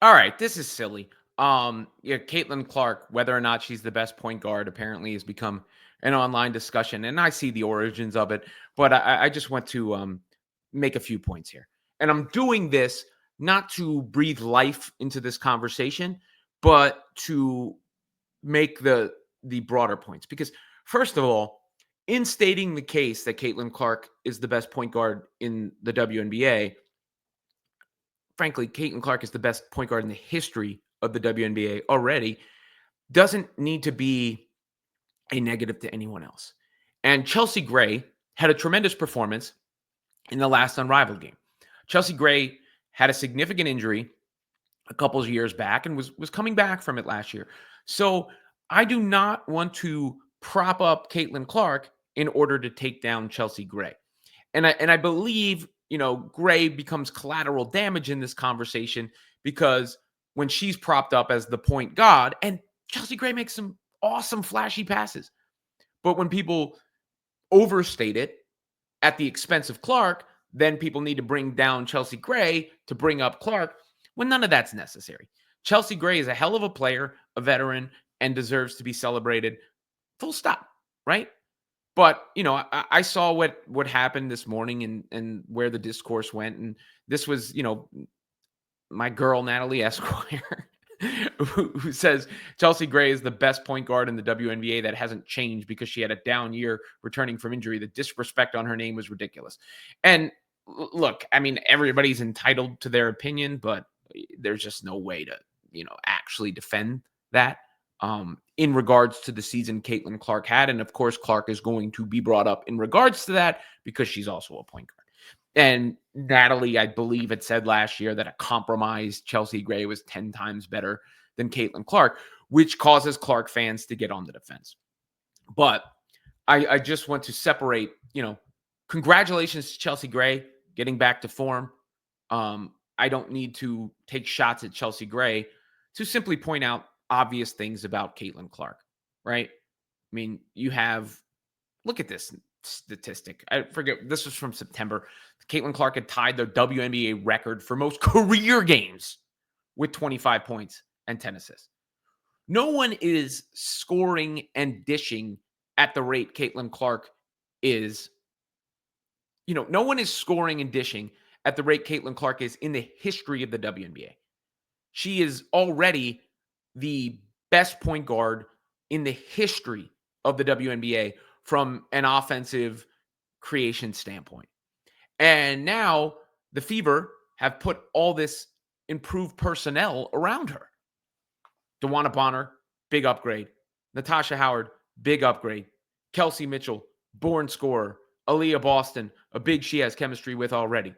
All right, this is silly. Yeah, Caitlin Clark, whether or not she's the best point guard, apparently has become an online discussion, and I see the origins of it. But I just want to make a few points here, and I'm doing this not to breathe life into this conversation, but to make the broader points. Because first of all, in stating the case that Caitlin Clark is the best point guard in the WNBA, frankly, Caitlin Clark is the best point guard in the history of the WNBA already, doesn't need to be a negative to anyone else. And Chelsea Gray had a tremendous performance in the last Unrivaled game. Chelsea Gray had a significant injury a couple of years back and was coming back from it last year. So I do not want to prop up Caitlin Clark in order to take down Chelsea Gray. And I believe, Gray becomes collateral damage in this conversation because when she's propped up as the point god, and Chelsea Gray makes some awesome flashy passes, but when people overstate it at the expense of Clark, then people need to bring down Chelsea Gray to bring up Clark when none of that's necessary. Chelsea Gray is a hell of a player, a veteran, and deserves to be celebrated. Full stop, right? But I saw what happened this morning and where the discourse went, and this was my girl Natalie Esquire, who says Chelsea Gray is the best point guard in the WNBA that hasn't changed because she had a down year returning from injury. The disrespect on her name was ridiculous. And look, I mean, everybody's entitled to their opinion, but there's just no way to actually defend that. In regards to the season Caitlin Clark had. And of course, Clark is going to be brought up in regards to that because she's also a point guard. And Natalie, I believe, had said last year that a compromised Chelsea Gray was 10 times better than Caitlin Clark, which causes Clark fans to get on the defense. But I just want to separate, congratulations to Chelsea Gray getting back to form. I don't need to take shots at Chelsea Gray to simply point out obvious things about Caitlin Clark, right? I mean, look at this statistic. I forget, this was from September. Caitlin Clark had tied the WNBA record for most career games with 25 points and 10 assists. No one is scoring and dishing at the rate Caitlin Clark is. No one is scoring and dishing at the rate Caitlin Clark is in the history of the WNBA. She is already the best point guard in the history of the WNBA from an offensive creation standpoint. And now the Fever have put all this improved personnel around her. DeWanna Bonner, big upgrade. Natasha Howard, big upgrade. Kelsey Mitchell, born scorer. Aaliyah Boston, a big she has chemistry with already.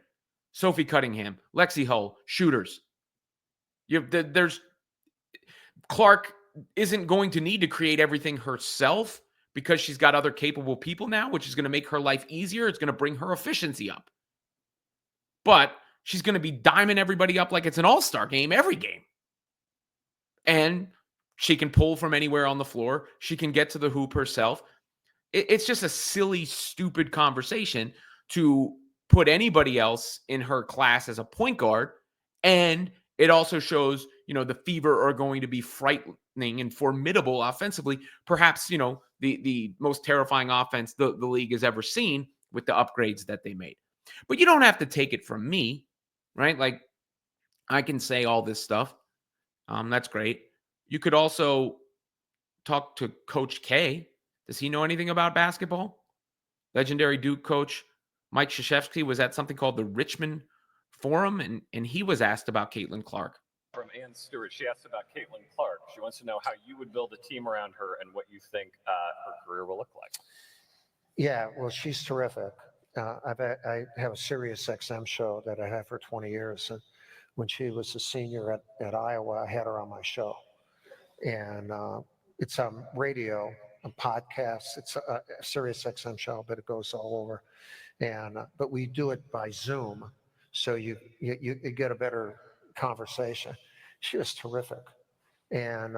Sophie Cunningham, Lexi Hull, shooters. There's Clark isn't going to need to create everything herself because she's got other capable people now, which is going to make her life easier. It's going to bring her efficiency up. But she's going to be diming everybody up like it's an all-star game every game. And she can pull from anywhere on the floor. She can get to the hoop herself. It's just a silly, stupid conversation to put anybody else in her class as a point guard. And it also shows, the Fever are going to be frightening and formidable offensively. Perhaps, the most terrifying offense the league has ever seen with the upgrades that they made. But you don't have to take it from me, right? Like, I can say all this stuff. That's great. You could also talk to Coach K. Does he know anything about basketball? Legendary Duke coach Mike Krzyzewski was at something called the Richmond Forum, and he was asked about Caitlin Clark. From Ann Stewart, she asked about Caitlin Clark. She wants to know how you would build a team around her and what you think her career will look like. Yeah, well, she's terrific. I have a Sirius XM show that I had for 20 years. And when she was a senior at Iowa, I had her on my show. And it's on radio, a podcast. It's a Sirius XM show, but it goes all over. And but we do it by Zoom, so you get a better conversation. She was terrific, and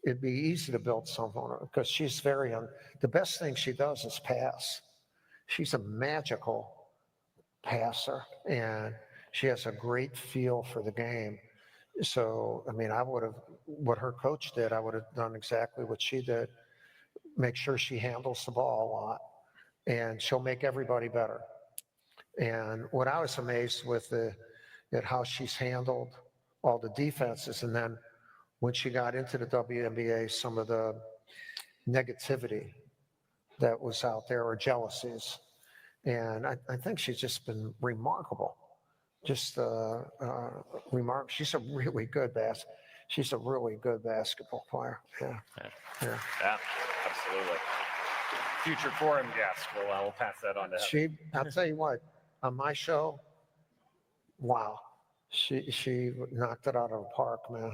it'd be easy to build something on her because she's the best thing she does is pass. She's a magical passer, and she has a great feel for the game. So, I mean, I would have, what her coach did, I would have done exactly what she did. Make sure she handles the ball a lot, and she'll make everybody better. And what I was amazed with at how she's handled all the defenses, and then when she got into the WNBA, some of the negativity that was out there or jealousies. And I think she's just been remarkable. Just she's a really good she's a really good basketball player. Yeah. Yeah. Yeah, absolutely. Future forum guest. We'll pass that on to him. I'll tell you what, on my show, wow. She knocked it out of the park, man.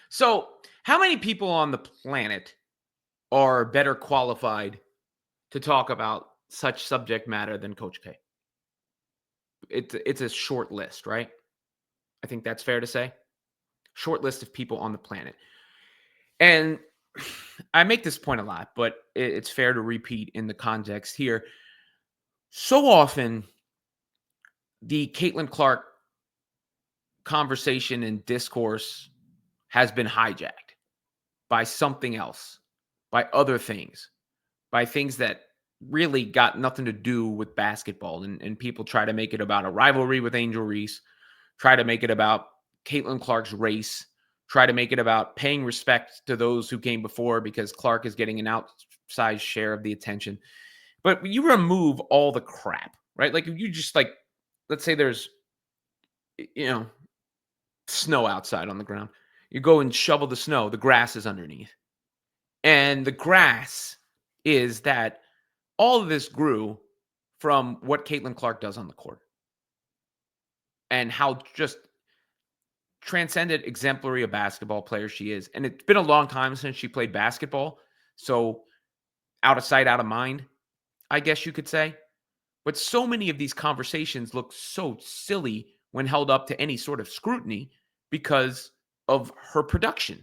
So, how many people on the planet are better qualified to talk about such subject matter than Coach K? It's a short list, right? I think that's fair to say. Short list of people on the planet. And I make this point a lot, but it's fair to repeat in the context here. So often, the Caitlin Clark conversation and discourse has been hijacked by something else, by other things, by things that really got nothing to do with basketball. And people try to make it about a rivalry with Angel Reese, try to make it about Caitlin Clark's race, try to make it about paying respect to those who came before because Clark is getting an outsized share of the attention. But you remove all the crap, right? Like if you just like, let's say there's, snow outside on the ground. You go and shovel the snow, the grass is underneath. And the grass is that all of this grew from what Caitlin Clark does on the court and how just transcendent, exemplary a basketball player she is. And it's been a long time since she played basketball. So out of sight, out of mind, I guess you could say. But so many of these conversations look so silly when held up to any sort of scrutiny because of her production.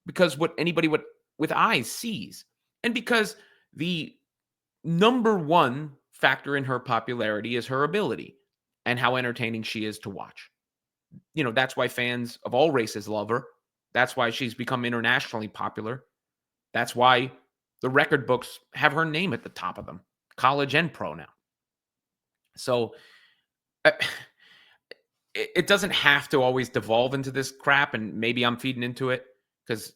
Because what anybody with eyes sees. And because the number one factor in her popularity is her ability and how entertaining she is to watch. That's why fans of all races love her. That's why she's become internationally popular. That's why the record books have her name at the top of them, college and pro now. So it doesn't have to always devolve into this crap, and maybe I'm feeding into it because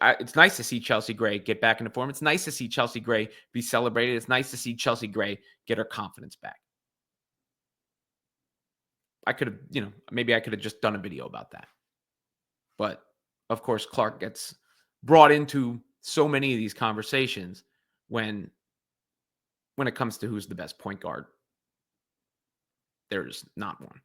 it's nice to see Chelsea Gray get back into form. It's nice to see Chelsea Gray be celebrated. It's nice to see Chelsea Gray get her confidence back. I could have, maybe I could have just done a video about that. But of course, Clark gets brought into so many of these conversations when it comes to who's the best point guard. There's not one.